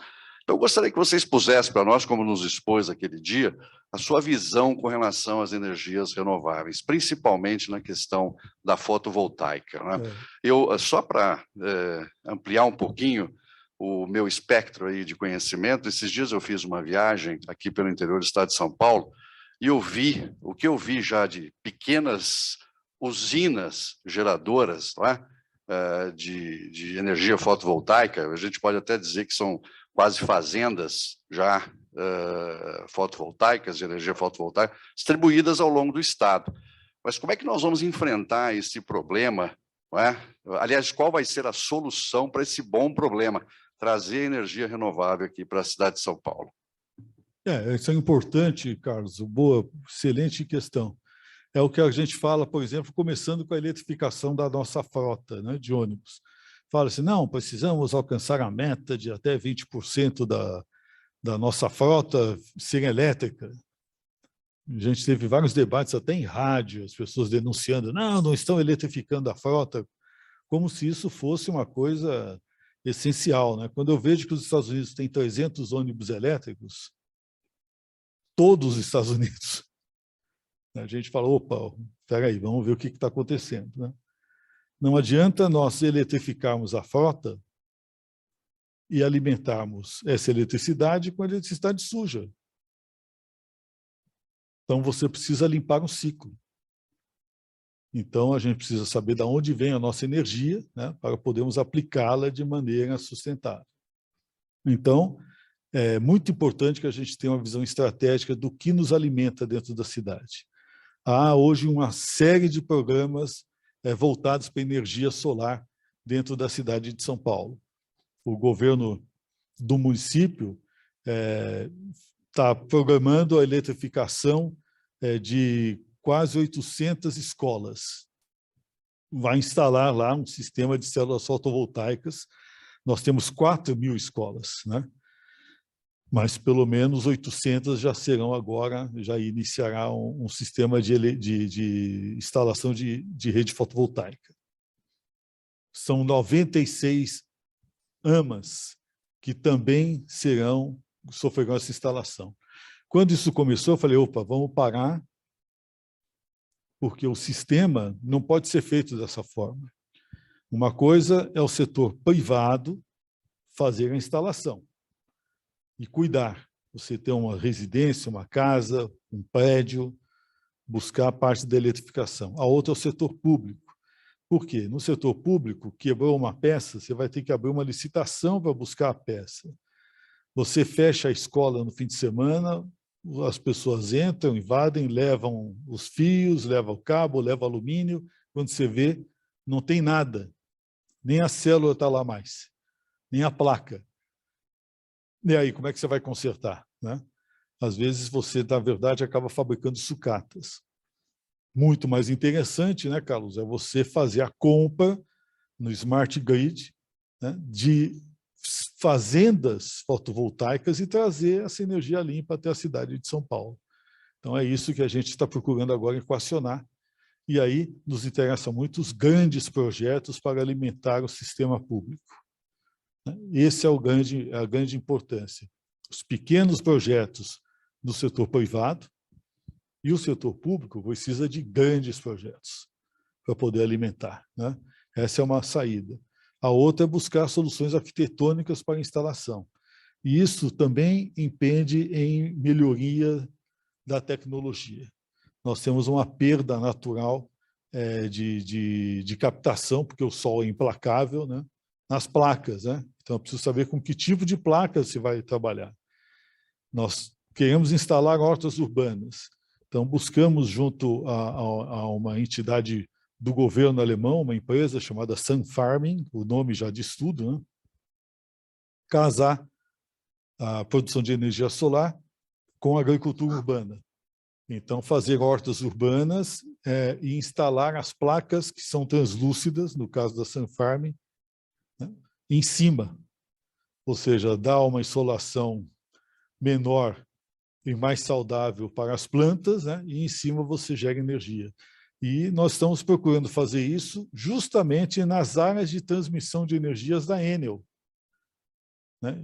Eu gostaria que você expusesse para nós, como nos expôs aquele dia, a sua visão com relação às energias renováveis, principalmente na questão da fotovoltaica, né? Só para ampliar um pouquinho o meu espectro aí de conhecimento, esses dias eu fiz uma viagem aqui pelo interior do estado de São Paulo e o que eu vi já de pequenas usinas geradoras, lá, de energia fotovoltaica, a gente pode até dizer que são quase fazendas já fotovoltaicas, de energia fotovoltaica, distribuídas ao longo do estado. Mas como é que nós vamos enfrentar esse problema, não é? Aliás, qual vai ser a solução para esse bom problema? Trazer energia renovável aqui para a cidade de São Paulo. Isso é importante, Carlos. Boa, excelente questão. É o que a gente fala, por exemplo, começando com a eletrificação da nossa frota, né, de ônibus. Fala-se, não, precisamos alcançar a meta de até 20% da nossa frota ser elétrica. A gente teve vários debates até em rádio, as pessoas denunciando, não estão eletrificando a frota, como se isso fosse uma coisa essencial, né? Quando eu vejo que os Estados Unidos têm 300 ônibus elétricos, todos os Estados Unidos, a gente fala, opa, espera aí, vamos ver o que está acontecendo, né? Não adianta nós eletrificarmos a frota e alimentarmos essa eletricidade com a eletricidade suja. Então, você precisa limpar um ciclo. Então, a gente precisa saber de onde vem a nossa energia, né, para podermos aplicá-la de maneira sustentável. Então, é muito importante que a gente tenha uma visão estratégica do que nos alimenta dentro da cidade. Há hoje uma série de programas voltados para a energia solar dentro da cidade de São Paulo. O governo do município está programando a eletrificação de quase 800 escolas. Vai instalar lá um sistema de células fotovoltaicas. Nós temos 4.000 escolas, né? Mas pelo menos 800 já serão agora, já iniciará um sistema de instalação de rede fotovoltaica. São 96 AMAs que também sofrerão essa instalação. Quando isso começou, eu falei, opa, vamos parar, porque o sistema não pode ser feito dessa forma. Uma coisa é o setor privado fazer a instalação e cuidar. Você ter uma residência, uma casa, um prédio, buscar a parte da eletrificação. A outra é o setor público. Por quê? No setor público, quebrou uma peça, você vai ter que abrir uma licitação para buscar a peça. Você fecha a escola no fim de semana, as pessoas entram, invadem, levam os fios, levam o cabo, levam alumínio. Quando você vê, não tem nada. Nem a célula está lá mais, nem a placa. E aí, como é que você vai consertar, né? Às vezes você, na verdade, acaba fabricando sucatas. Muito mais interessante, né, Carlos, é você fazer a compra no Smart Grid, né, de fazendas fotovoltaicas e trazer essa energia limpa até a cidade de São Paulo. Então, é isso que a gente está procurando agora equacionar. E aí nos interessam muito os grandes projetos para alimentar o sistema público. Esse é a grande importância. Os pequenos projetos do setor privado e o setor público precisa de grandes projetos para poder alimentar, né? Essa é uma saída. A outra é buscar soluções arquitetônicas para a instalação. E isso também impende em melhoria da tecnologia. Nós temos uma perda natural de captação, porque o sol é implacável, né? Nas placas, né? Então, eu preciso saber com que tipo de placa se vai trabalhar. Nós queremos instalar hortas urbanas. Então, buscamos, junto a uma entidade do governo alemão, uma empresa chamada Sun Farming, o nome já diz tudo, né? Casar a produção de energia solar com a agricultura urbana. Então, fazer hortas urbanas e instalar as placas que são translúcidas, no caso da Sun Farming, né, em cima. Ou seja, dar uma insolação menor e mais saudável para as plantas, né, e em cima você gera energia. E nós estamos procurando fazer isso justamente nas áreas de transmissão de energias da Enel, né?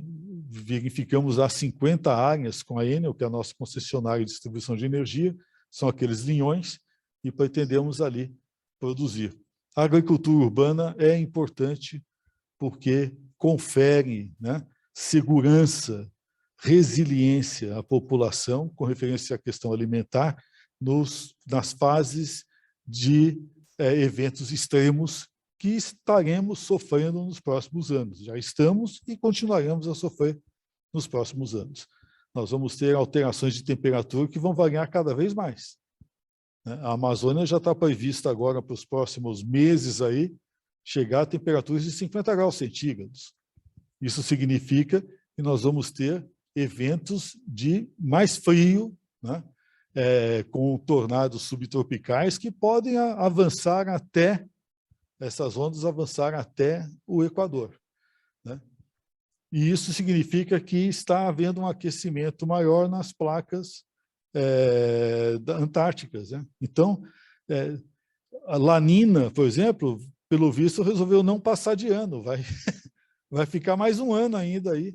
Verificamos as 50 áreas com a Enel, que é a nossa concessionária de distribuição de energia, são aqueles linhões, e pretendemos ali produzir. A agricultura urbana é importante porque confere, né, segurança, resiliência à população, com referência à questão alimentar, nas fases de eventos extremos que estaremos sofrendo nos próximos anos. Já estamos e continuaremos a sofrer nos próximos anos. Nós vamos ter alterações de temperatura que vão variar cada vez mais, né? A Amazônia já está prevista agora para os próximos meses aí, chegar a temperaturas de 50 graus centígrados. Isso significa que nós vamos ter eventos de mais frio, né? Com tornados subtropicais que podem avançar até, essas ondas avançar até o Equador, né? E isso significa que está havendo um aquecimento maior nas placas antárticas, né? Então, a Lanina, por exemplo, pelo visto, resolveu não passar de ano, vai ficar mais um ano ainda aí,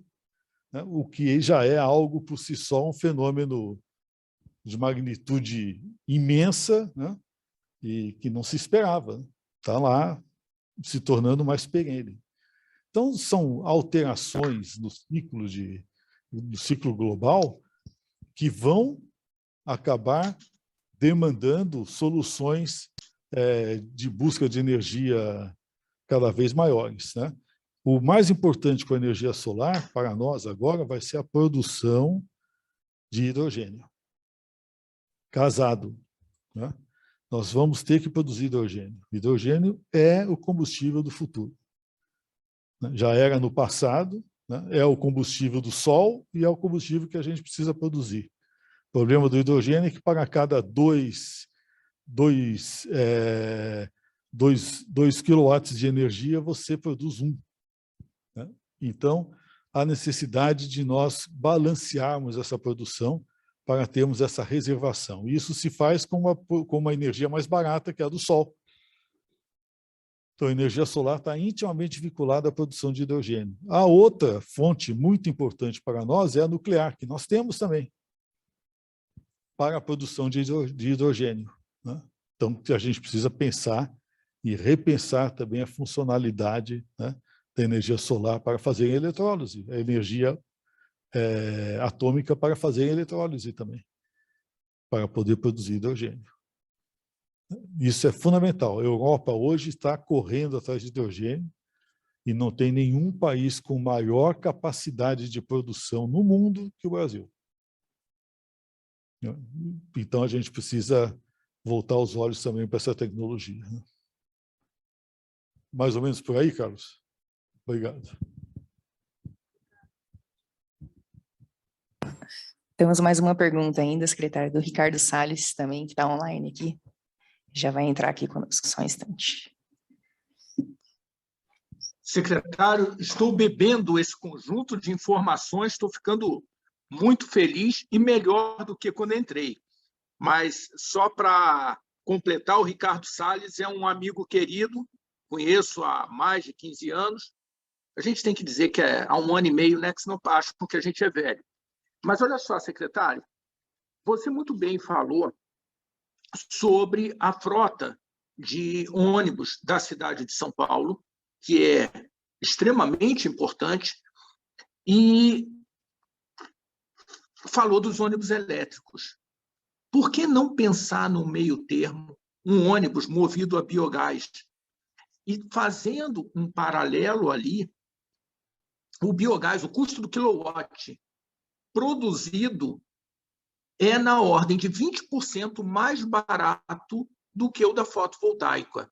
né? O que já é algo por si só, um fenômeno de magnitude imensa, né? E que não se esperava. Está lá se tornando mais perene. Então, são alterações no ciclo global que vão acabar demandando soluções de busca de energia cada vez maiores, né? O mais importante com a energia solar, para nós agora, vai ser a produção de hidrogênio casado, né? Nós vamos ter que produzir hidrogênio. Hidrogênio é o combustível do futuro. Já era no passado, né? É o combustível do sol e é o combustível que a gente precisa produzir. O problema do hidrogênio é que para cada 2 quilowatts de energia, você produz 1. Né? Então, há necessidade de nós balancearmos essa produção para termos essa reservação. E isso se faz com uma energia mais barata, que é a do sol. Então, a energia solar está intimamente vinculada à produção de hidrogênio. A outra fonte muito importante para nós é a nuclear, que nós temos também, para a produção de hidrogênio, né? Então, a gente precisa pensar e repensar também a funcionalidade, né, da energia solar para fazer eletrólise, a energia atômica para fazer eletrólise também, para poder produzir hidrogênio. Isso é fundamental. A Europa hoje está correndo atrás de hidrogênio e não tem nenhum país com maior capacidade de produção no mundo que o Brasil. Então, a gente precisa voltar os olhos também para essa tecnologia, né? Mais ou menos por aí, Carlos? Obrigado. Temos mais uma pergunta ainda, secretário, do Ricardo Salles, também, que está online aqui. Já vai entrar aqui conosco, só um instante. Secretário, estou bebendo esse conjunto de informações, estou ficando muito feliz e melhor do que quando entrei. Mas, só para completar, o Ricardo Salles é um amigo querido, conheço há mais de 15 anos. A gente tem que dizer que há 1 ano e meio, né, que senão acham que a gente é velho. Mas olha só, secretário, você muito bem falou sobre a frota de ônibus da cidade de São Paulo, que é extremamente importante, e falou dos ônibus elétricos. Por que não pensar no meio termo um ônibus movido a biogás. E fazendo um paralelo ali, o biogás, o custo do quilowatt produzido é na ordem de 20% mais barato do que o da fotovoltaica.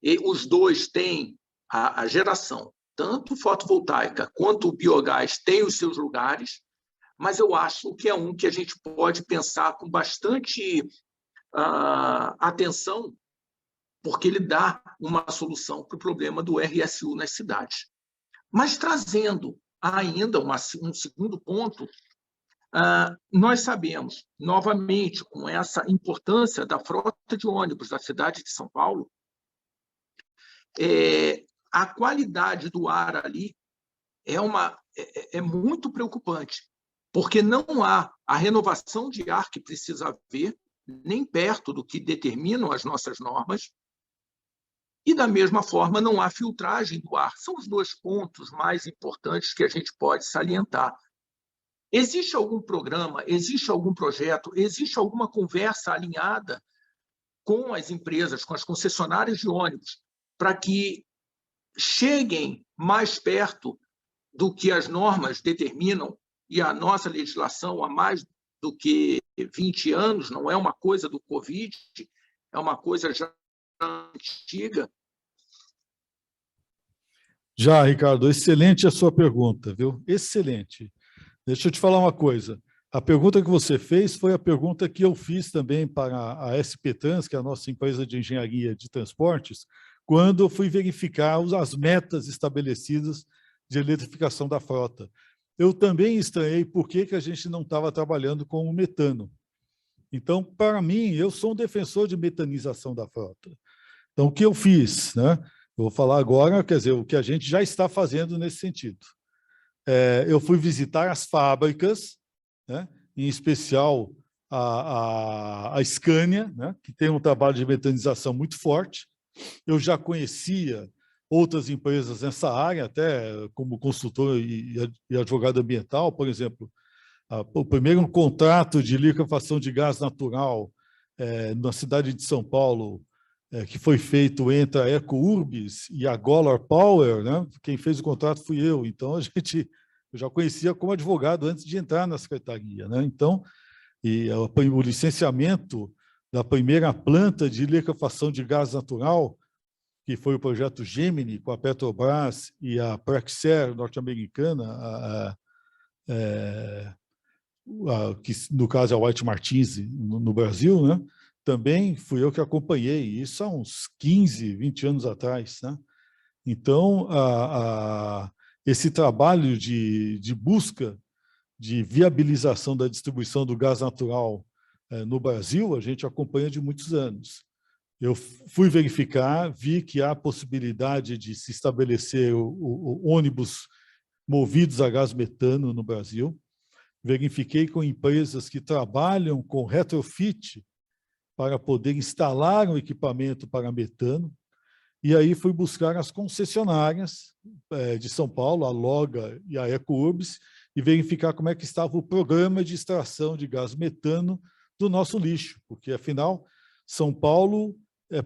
E os dois têm a geração, tanto fotovoltaica quanto o biogás têm os seus lugares, mas eu acho que é um que a gente pode pensar com bastante atenção, porque ele dá uma solução para o problema do RSU nas cidades. Mas trazendo ainda um segundo ponto, nós sabemos, novamente, com essa importância da frota de ônibus da cidade de São Paulo, a qualidade do ar ali é muito preocupante, porque não há a renovação de ar que precisa haver, nem perto do que determinam as nossas normas, e, da mesma forma, não há filtragem do ar. São os dois pontos mais importantes que a gente pode salientar. Existe algum programa, existe algum projeto, existe alguma conversa alinhada com as empresas, com as concessionárias de ônibus, para que cheguem mais perto do que as normas determinam, e a nossa legislação há mais do que 20 anos, não é uma coisa do Covid, é uma coisa já antiga? Já, Ricardo, excelente a sua pergunta, viu? Excelente. Deixa eu te falar uma coisa. A pergunta que você fez foi a pergunta que eu fiz também para a SP Trans, que é a nossa empresa de engenharia de transportes, quando eu fui verificar as metas estabelecidas de eletrificação da frota. Eu também estranhei por que a gente não estava trabalhando com o metano. Então, para mim, eu sou um defensor de metanização da frota. Então, o que eu fiz, né? Eu vou falar agora, quer dizer, o que a gente já está fazendo nesse sentido. Eu fui visitar as fábricas, né? Em especial a Scania, né? Que tem um trabalho de metanização muito forte. Eu já conhecia outras empresas nessa área, até como consultor e advogado ambiental, por exemplo, o primeiro contrato de liquefação de gás natural na cidade de São Paulo, que foi feito entre a EcoUrbis e a Golar Power, né? Quem fez o contrato fui eu, então eu já conhecia como advogado antes de entrar na secretaria, né? Então, o licenciamento da primeira planta de liquefação de gás natural, que foi o projeto Gemini, com a Petrobras e a Praxair norte-americana, que no caso é a White Martins no Brasil, né? Também fui eu que acompanhei, isso há uns 15, 20 anos atrás, né? Então, esse trabalho de busca de viabilização da distribuição do gás natural no Brasil, a gente acompanha de muitos anos. Eu fui verificar, vi que há possibilidade de se estabelecer ônibus movidos a gás metano no Brasil. Verifiquei com empresas que trabalham com retrofit para poder instalar um equipamento para metano. E aí fui buscar as concessionárias de São Paulo, a Loga e a EcoUrbis, e verificar como é que estava o programa de extração de gás metano do nosso lixo, porque, afinal, São Paulo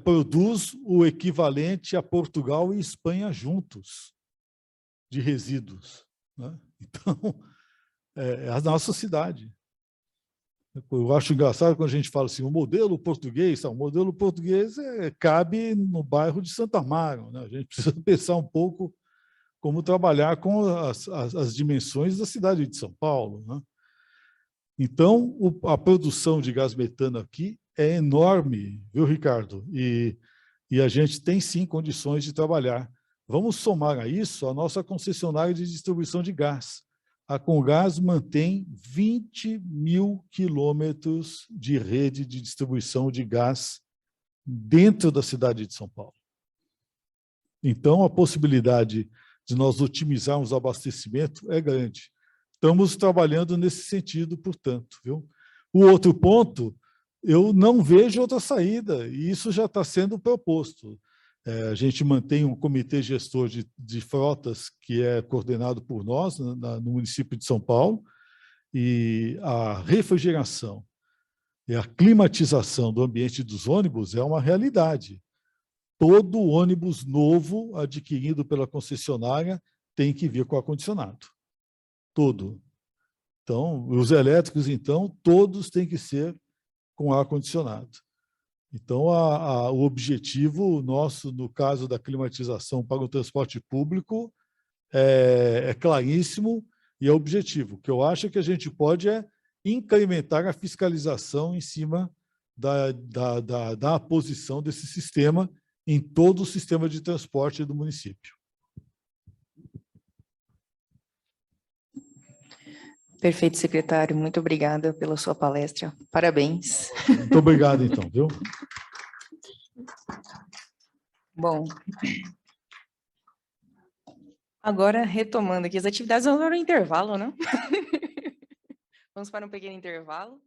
produz o equivalente a Portugal e Espanha juntos de resíduos, né? Então, é a nossa cidade. Eu acho engraçado quando a gente fala assim, o modelo português cabe no bairro de Santo Amaro, né? A gente precisa pensar um pouco como trabalhar com as dimensões da cidade de São Paulo, né? Então, a produção de gás metano aqui é enorme, viu, Ricardo? E a gente tem, sim, condições de trabalhar. Vamos somar a isso a nossa concessionária de distribuição de gás. A Comgás mantém 20 mil quilômetros de rede de distribuição de gás dentro da cidade de São Paulo. Então, a possibilidade de nós otimizarmos o abastecimento é grande. Estamos trabalhando nesse sentido, portanto, viu? O outro ponto, eu não vejo outra saída, e isso já está sendo proposto. A gente mantém um comitê gestor de frotas que é coordenado por nós no município de São Paulo, e a refrigeração E a climatização do ambiente dos ônibus é uma realidade. Todo ônibus novo adquirido pela concessionária tem que vir com ar-condicionado. Todo. Então, os elétricos, então, todos têm que ser com ar-condicionado. Então, o objetivo nosso, no caso da climatização para o transporte público, é claríssimo e é objetivo. O que eu acho que a gente pode é incrementar a fiscalização em cima da aposição desse sistema em todo o sistema de transporte do município. Perfeito, secretário. Muito obrigada pela sua palestra. Parabéns. Muito obrigado, então, viu? Bom, agora retomando aqui as atividades, vamos para o intervalo, né? Vamos para um pequeno intervalo.